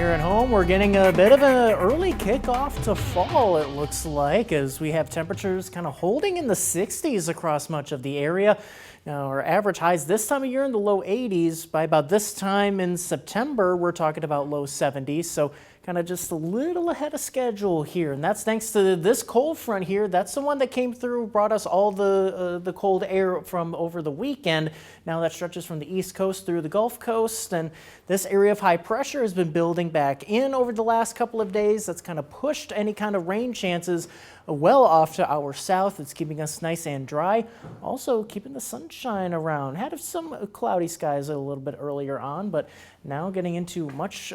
here at home. We're getting a bit of an early kickoff to fall, it looks like, as we have temperatures kind of holding in the 60s across much of the area. Now, our average highs this time of year in the low 80s. By about this time in September, we're talking about low 70s. So kind of just a little ahead of schedule here. And that's thanks to this cold front here. That's the one that came through, brought us all the cold air from over the weekend. Now that stretches from the East Coast through the Gulf Coast. And this area of high pressure has been building back in over the last couple of days. That's kind of pushed any kind of rain chances well off to our south. It's keeping us nice and dry. Also keeping the sunshine around. Had some cloudy skies a little bit earlier on, but now getting into much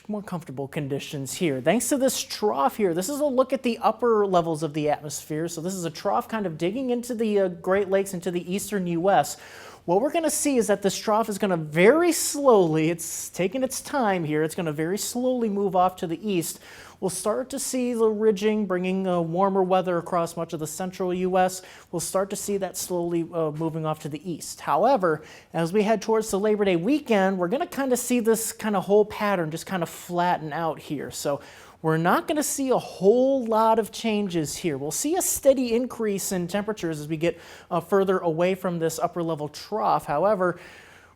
more comfortable conditions here. Thanks to this trough here. This is a look at the upper levels of the atmosphere. So this is a trough kind of digging into the Great Lakes, into the eastern U.S. What we're going to see is that this trough is going to very slowly, it's taking its time here, it's going to very slowly move off to the east. We'll start to see the ridging bringing warmer weather across much of the central U.S. We'll start to see that slowly moving off to the east. However, as we head towards the Labor Day weekend, we're going to kind of see this kind of whole pattern just kind of flatten out here. So we're not going to see a whole lot of changes here. We'll see a steady increase in temperatures as we get further away from this upper level trough. However,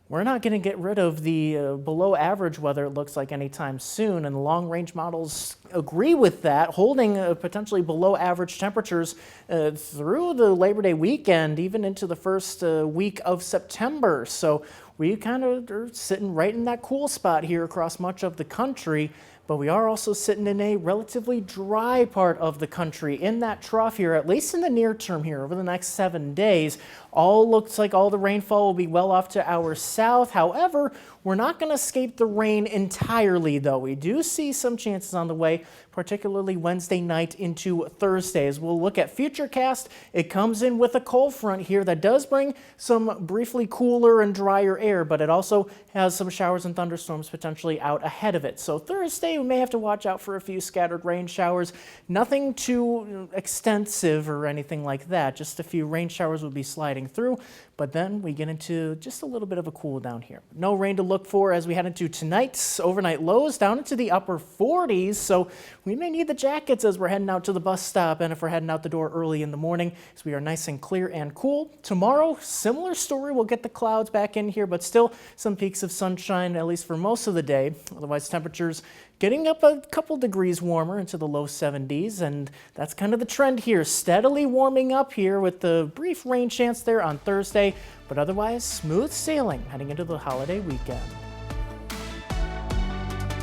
we're not going to get rid of the below average weather, it looks like, anytime soon, and the long range models agree with that, holding potentially below average temperatures through the Labor Day weekend, even into the first week of September. So we kind of are sitting right in that cool spot here across much of the country. But we are also sitting in a relatively dry part of the country in that trough here, at least in the near term here over the next 7 days. All looks like all the rainfall will be well off to our south. However, we're not going to escape the rain entirely, though. We do see some chances on the way, particularly Wednesday night into Thursday. As we'll look at Futurecast, it comes in with a cold front here that does bring some briefly cooler and drier air, but it also has some showers and thunderstorms potentially out ahead of it. So Thursday, we may have to watch out for a few scattered rain showers. Nothing too extensive or anything like that. Just a few rain showers will be sliding through, but then we get into just a little bit of a cool down here. No rain to look for as we head into tonight's overnight lows down into the upper 40s, so we may need the jackets as we're heading out to the bus stop and if we're heading out the door early in the morning, as we are nice and clear and cool. Tomorrow, similar story. We'll get the clouds back in here, but still some peaks of sunshine, at least for most of the day. Otherwise, temperatures getting up a couple degrees warmer into the low 70s, and that's kind of the trend here, steadily warming up here with the brief rain chance there on Thursday, but otherwise smooth sailing heading into the holiday weekend.